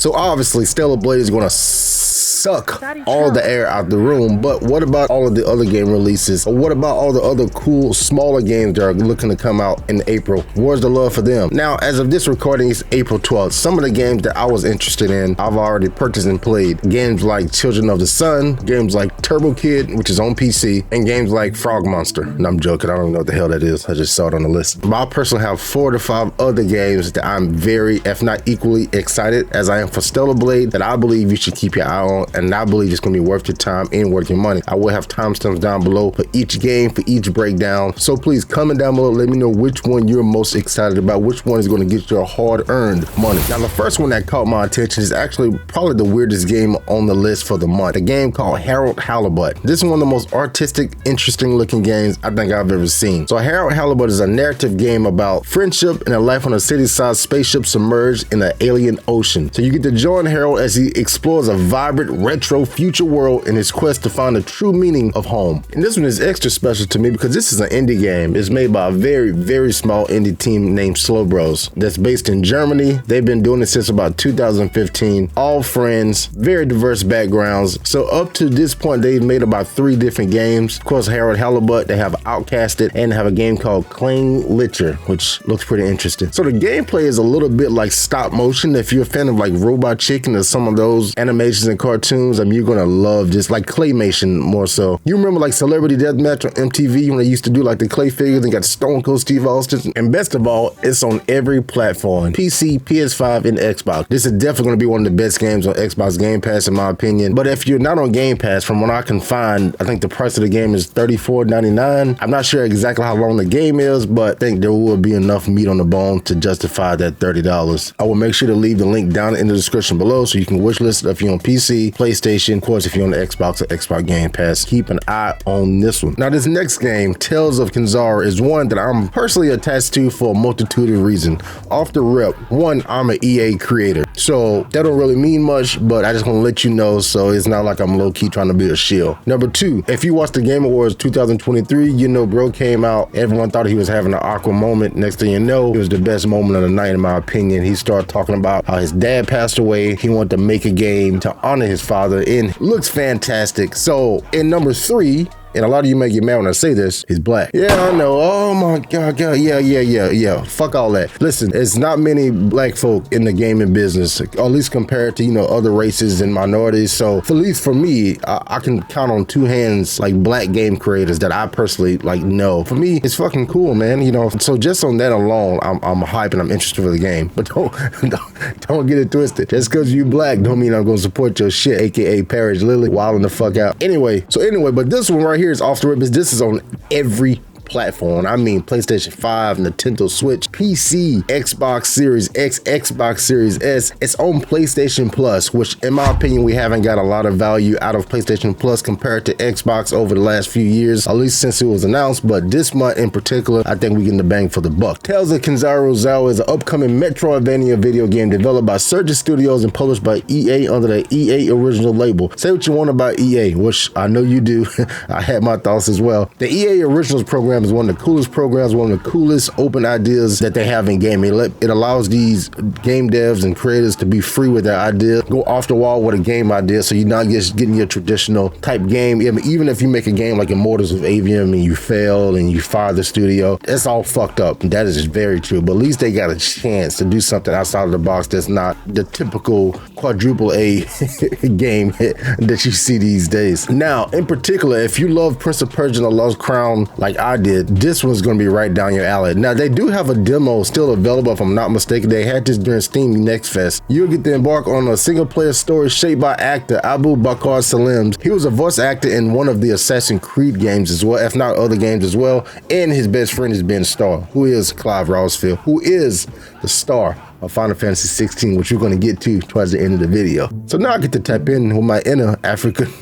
So obviously Stellar Blade is gonna suck all the air out the room, but what about all of the other game releases? Or what about all the other cool smaller games that are looking to come out in April? Where's the love for them? Now, as of this recording, it's April 12th. Some of the games that I was interested in, I've already purchased and played. Games like Children of the Sun, games like Turbo Kid, which is on PC, and games like Frog Monster. And I'm joking, I don't even know what the hell that is. I just saw it on the list. But I personally have 4 to 5 other games that I'm very, if not equally excited as I am for Stellar Blade, that I believe you should keep your eye on, and I believe it's going to be worth your time and worth your money. I will have timestamps down below for each game, for each breakdown. So please comment down below, let me know which one you're most excited about, which one is going to get your hard-earned money. Now, the first one that caught my attention is actually probably the weirdest game on the list for the month. A game called Halibut. This is one of the most artistic, interesting looking games I think I've ever seen. So Halibut is a narrative game about friendship and a life on a city-sized spaceship submerged in an alien ocean. So you get to join Harold as he explores a vibrant, retro future world in his quest to find the true meaning of home. And this one is extra special to me because this is an indie game. It's made by a very, very small indie team named Slow Bros that's based in Germany. They've been doing it since about 2015. All friends, very diverse backgrounds. So up to this point, they've made about 3 different games. Of course, Harold Halibut, they have Outcasted, and have a game called Clang Litter, which looks pretty interesting. So the gameplay is a little bit like stop motion. If you're a fan of like Robot Chicken or some of those animations and cartoons, I mean, you're gonna love this, like claymation more so. You remember like Celebrity Deathmatch on MTV when they used to do like the clay figures and got Stone Cold Steve Austin? And best of all, it's on every platform, PC, PS5, and Xbox. This is definitely gonna be one of the best games on Xbox Game Pass in my opinion. But if you're not on Game Pass, from what I can find, I think the price of the game is $34.99. I'm not sure exactly how long the game is, but I think there will be enough meat on the bone to justify that $30. I will make sure to leave the link down in the description below so you can wishlist it if you're on PC, PlayStation, of course if you're on the Xbox or Xbox Game Pass. Keep an eye on this one. Now this next game, Tales of Kenzera, is one that I'm personally attached to for a multitude of reasons. Off the rip, one, I'm an EA creator, so that don't really mean much, but I just want to let you know so it's not like I'm low-key trying to be a shill. Number 2, if you watched the Game Awards 2023, you know bro came out, everyone thought he was having an awkward moment. Next thing you know, it was the best moment of the night in my opinion. He started talking about how his dad passed away, he wanted to make a game to honor his father, and looks fantastic. So in number 3, and a lot of you may get mad when I say this, he's black. Yeah, I know. Oh my God. Yeah. Fuck all that. Listen, it's not many black folk in the gaming business, or at least compared to, you know, other races and minorities. So at least for me, I can count on 2 hands like black game creators that I personally like know. For me, it's fucking cool, man. You know, so just on that alone, I'm hyped and I'm interested for the game. But don't get it twisted. Just because you black don't mean I'm gonna support your shit, aka Parrish Lily, wilding the fuck out. Anyway, but this one right here is off the rip. This is on every platform. I mean PlayStation 5, Nintendo Switch, PC, Xbox Series X, Xbox Series S. It's on PlayStation Plus, which in my opinion we haven't got a lot of value out of PlayStation Plus compared to Xbox over the last few years, at least since it was announced. But this month in particular, I think we getting the bang for the buck. Tales of Kenzera is an upcoming Metroidvania video game developed by Surge Studios and published by EA under the EA original label. Say what you want about EA, which I know you do. I had my thoughts as well. The EA Originals program is one of the coolest programs, one of the coolest open ideas that they have in gaming. It allows these game devs and creators to be free with their ideas, go off the wall with a game idea, so you're not just getting your traditional type game. I mean, even if you make a game like Immortals of Avium and you fail and you fire the studio, that's all fucked up. That is very true, but at least they got a chance to do something outside of the box that's not the typical quadruple A game that you see these days. Now, in particular, if you love Prince of Persia and the Lost Crown like I did, this one's going to be right down your alley. Now, they do have a demo still available, if I'm not mistaken. They had this during Steam Next Fest. You'll get to embark on a single-player story shaped by actor Abu Bakr Salim. He was a voice actor in one of the Assassin's Creed games as well, if not other games as well. And his best friend is Ben Starr, who is Clive Rossfield, who is the star of Final Fantasy 16, which we're going to get to towards the end of the video. So now I get to tap in with my inner African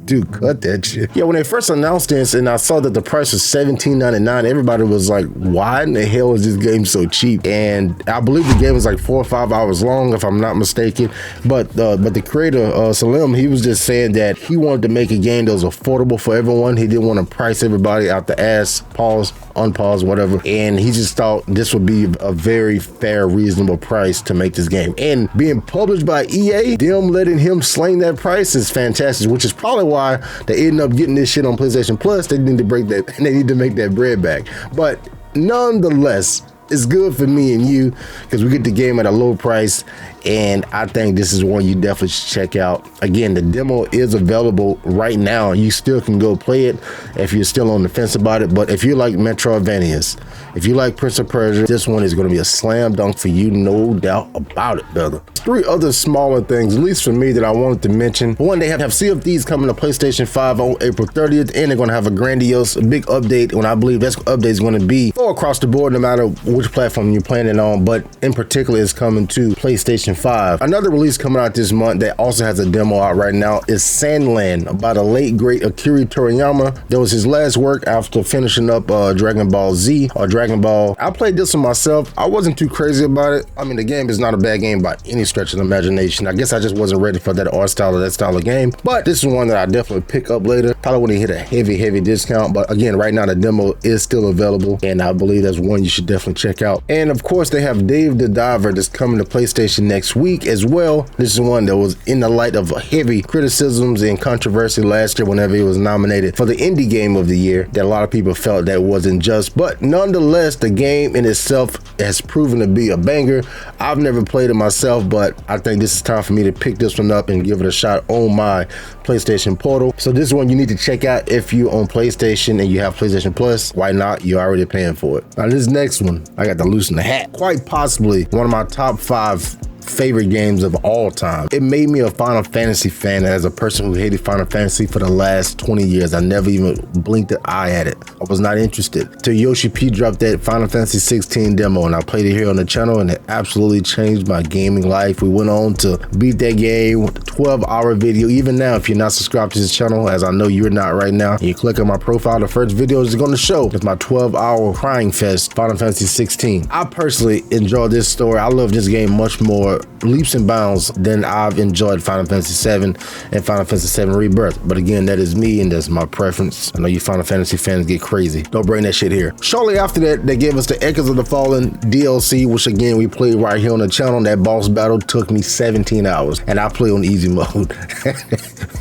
Dude, cut that shit. Yeah, when they first announced this and I saw that the price was $17.99, everybody was like, why in the hell is this game so cheap? And I believe the game was like 4 or 5 hours long, if I'm not mistaken. But the creator, Salim, he was just saying that he wanted to make a game that was affordable for everyone. He didn't want to price everybody out the ass, pause, unpause, whatever. And he just thought this would be a very fair, reasonable price to make this game. And being published by EA, them letting him sling that price is fantastic, which is probably why they ended up getting this shit on PlayStation Plus. They need to break that, they need to make that bread back. But nonetheless, it's good for me and you because we get the game at a low price, and I think this is one you definitely should check out. Again, the demo is available right now. You still can go play it if you're still on the fence about it. But if you like Metroidvanias, if you like Prince of Persia, this one is going to be a slam dunk for you, no doubt about it, brother. 3 other smaller things, at least for me, that I wanted to mention. One, they have Sea of Thieves coming to PlayStation 5 on April 30th, and they're going to have a grandiose, big update, when I believe that update is going to be all across the board, no matter which platform you're playing it on, but in particular, it's coming to PlayStation 5. Another release coming out this month that also has a demo out right now is Sandland, by the late great Akira Toriyama. That was his last work after finishing up Dragon Ball Z or Dragon Ball. I played this one myself. I wasn't too crazy about it. I mean, the game is not a bad game by any stretch of the imagination. I guess I just wasn't ready for that art style or that style of game, but this is one that I definitely pick up later. Probably when they hit a heavy discount, but again, right now the demo is still available, and I believe that's one you should definitely check out. And of course, they have Dave the Diver that's coming to PlayStation next week as well. This is one that was in the light of heavy criticisms and controversy last year whenever it was nominated for the Indie Game of the Year, that a lot of people felt that wasn't just. But nonetheless, the game in itself has proven to be a banger. I've never played it myself, but I think this is time for me to pick this one up and give it a shot on my PlayStation Portal. So this is one you need to check out if you own PlayStation and you have PlayStation Plus. Why not? You're already paying for it. Now this next one, I got to loosen the hat. Quite possibly one of my top 5 favorite games of all time. It made me a Final Fantasy fan. As a person who hated Final Fantasy for the last 20 years, I never even blinked an eye at it. I was not interested till Yoshi P dropped that Final Fantasy 16 demo, and I played it here on the channel, and it absolutely changed my gaming life. We went on to beat that game with a 12-hour video. Even now, if you're not subscribed to this channel, as I know you're not right now, and you click on my profile, the first video is going to show it's my 12-hour crying fest, Final Fantasy 16. I personally enjoyed this story. I love this game much more leaps and bounds than I've enjoyed Final Fantasy 7 and Final Fantasy 7 Rebirth. But again, that is me and that's my preference. I know you Final Fantasy fans get crazy. Don't bring that shit here. Shortly after that, they gave us the Echoes of the Fallen DLC, which again, we played right here on the channel. That boss battle took me 17 hours and I play on easy mode.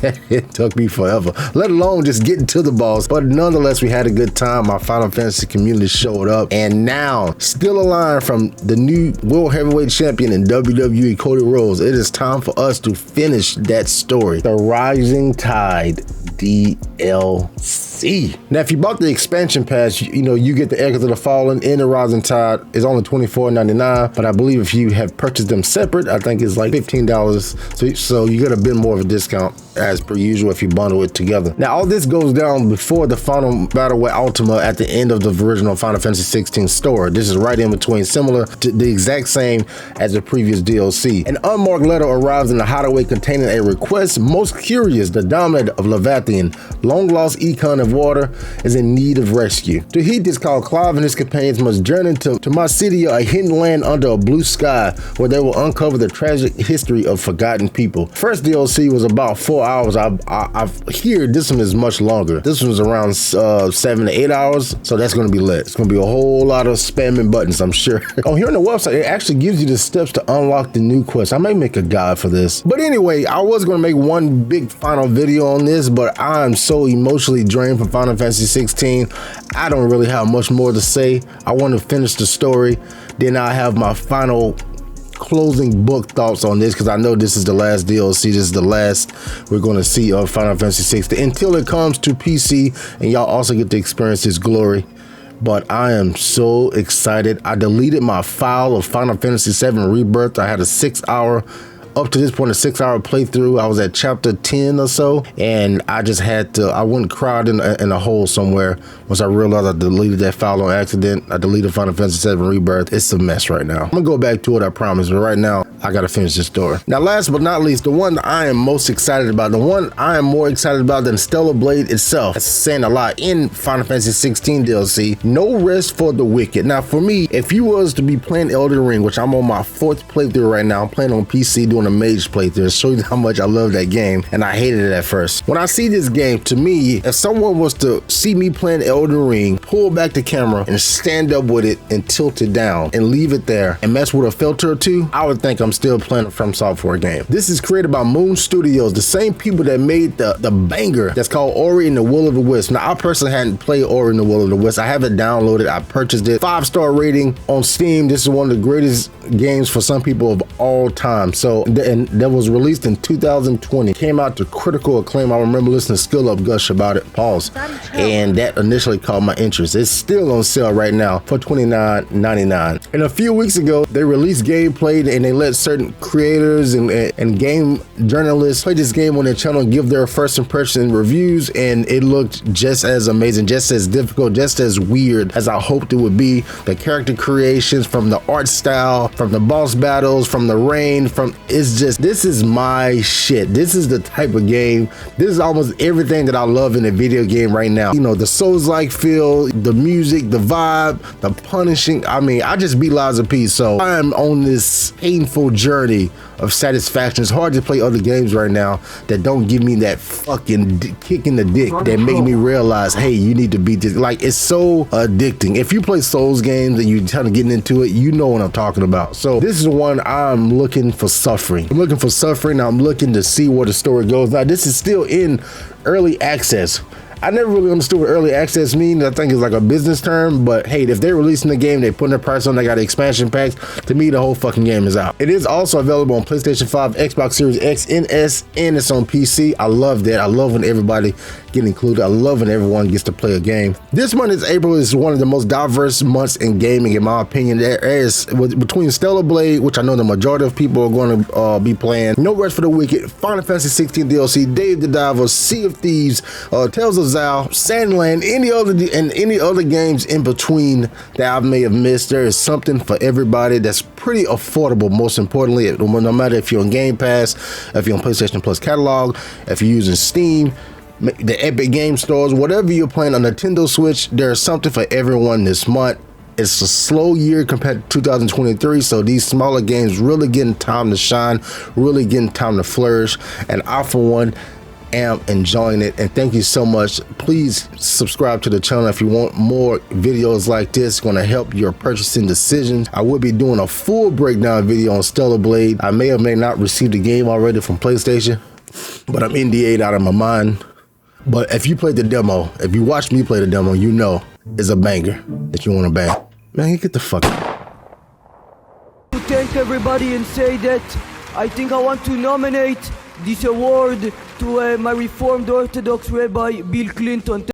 It took me forever, let alone just getting to the boss. But nonetheless, we had a good time. My Final Fantasy community showed up, and now still aligned from the new World Heavyweight Champion in WWE, Cody Rhodes. It is time for us to finish that story. The Rising Tide DLC. Now, if you bought the expansion pass, you know, you get the Echoes of the Fallen and the Rising Tide. It's only $24.99, but I believe if you have purchased them separate, I think it's like $15. So you get a bit more of a discount as per usual if you bundle it together. Now, all this goes down before the final battle with Ultima at the end of the original Final Fantasy 16 story. This is right in between, similar to the exact same as the previous DLC. An unmarked letter arrives in the hideaway containing a request. Most curious, the dominant of Leviathan, long lost econ of water, is in need of rescue. To heed this call, Clive and his companions must journey to Mycedia, a hidden land under a blue sky, where they will uncover the tragic history of forgotten people. First DLC was about 4 hours. I hear this one is much longer. This one's around 7 to 8 hours, so that's going to be lit. It's going to be a whole lot of spamming buttons, I'm sure. Oh, here on the website, it actually gives you the steps to unlock the new quest. I may make a guide for this. But anyway, I was going to make one big final video on this, but I'm so emotionally drained from Final Fantasy 16. I don't really have much more to say. I want to finish the story. Then I have my final closing book thoughts on this, because I know this is the last DLC. This is the last we're going to see of Final Fantasy 16 until it comes to PC and y'all also get to experience its glory. But I am so excited. I deleted my file of Final Fantasy 7 Rebirth. I had a 6-hour up to this point a 6-hour playthrough. I was at chapter 10 or so, and I just had to, I went cried in a hole somewhere once I realized I deleted that file on accident. I deleted Final Fantasy VII Rebirth. It's a mess right now. I'm gonna go back to it, I promise, but right now I gotta finish this story. Now, last but not least, the one I am most excited about, the one I am more excited about than Stellar Blade itself, that's saying a lot, in Final Fantasy 16 DLC, No Rest for the Wicked. Now, for me, if you was to be playing Elden Ring, which I'm on my 4th playthrough right now, I'm playing on PC doing a mage playthrough, show you how much I love that game, and I hated it at first. When I see this game, to me, if someone was to see me playing Elden Ring, pull back the camera and stand up with it and tilt it down and leave it there and mess with a filter or two, I would think I'm still playing a From Software game. This is created by Moon Studios, the same people that made the banger that's called Ori and the Will of the Wisp. Now, I personally hadn't played Ori and the Will of the Wisp. I have it downloaded, I purchased it, 5-star rating on Steam. This is one of the greatest games for some people of all time. So, and that was released in 2020, came out to critical acclaim. I remember listening to Skill Up gush about it, pause, and that initially caught my interest. It's still on sale right now for $29.99. And a few weeks ago, they released gameplay and they let certain creators and game journalists play this game on their channel and give their first impression reviews, and it looked just as amazing, just as difficult, just as weird as I hoped it would be. The character creations, from the art style, from the boss battles, from the rain, it's just, this is my shit. This is the type of game, this is almost everything that I love in a video game right now. You know, the Souls-like feel, the music, the vibe, the punishing. I mean, I just beat Lies of Peace, so I am on this painful journey of satisfaction. It's hard to play other games right now that don't give me that fucking kick in the dick that make me realize, hey, you need to beat this. Like, it's so addicting. If you play Souls games and you're kind of getting into it, you know what I'm talking about. So this is one I'm looking for suffering. I'm looking for suffering. I'm looking to see where the story goes. Now, this is still in early access. I never really understood what early access means. I think it's like a business term, but hey, if they're releasing the game, they putting their price on, they got expansion packs, to me, the whole fucking game is out. It is also available on PlayStation 5, Xbox Series X, and S, and it's on PC. I love that. I love when everybody get included. I love when everyone gets to play a game. This month is April, is one of the most diverse months in gaming, in my opinion. There is, between Stellar Blade, which I know the majority of people are going to be playing, No Rest for the Wicked, Final Fantasy 16 DLC, Dave the Diver, Sea of Thieves, Tales of Zal, Sandland, any other games in between that I may have missed. There is something for everybody that's pretty affordable, most importantly, no matter if you're on Game Pass, if you're on PlayStation Plus catalog, if you're using Steam, the Epic Game Stores, whatever you're playing on Nintendo Switch, there's something for everyone this month. It's a slow year compared to 2023, so these smaller games really getting time to shine, really getting time to flourish, and I, for one, am enjoying it. And thank you so much. Please subscribe to the channel if you want more videos like this, going to help your purchasing decisions. I will be doing a full breakdown video on Stellar Blade. I may or may not receive the game already from PlayStation, but I'm NDA'd out of my mind. But if you played the demo, if you watched me play the demo, you know it's a banger that you want to bang. Man, get the fuck out. To thank everybody and say that I think I want to nominate this award to my Reformed Orthodox Rabbi Bill Clinton.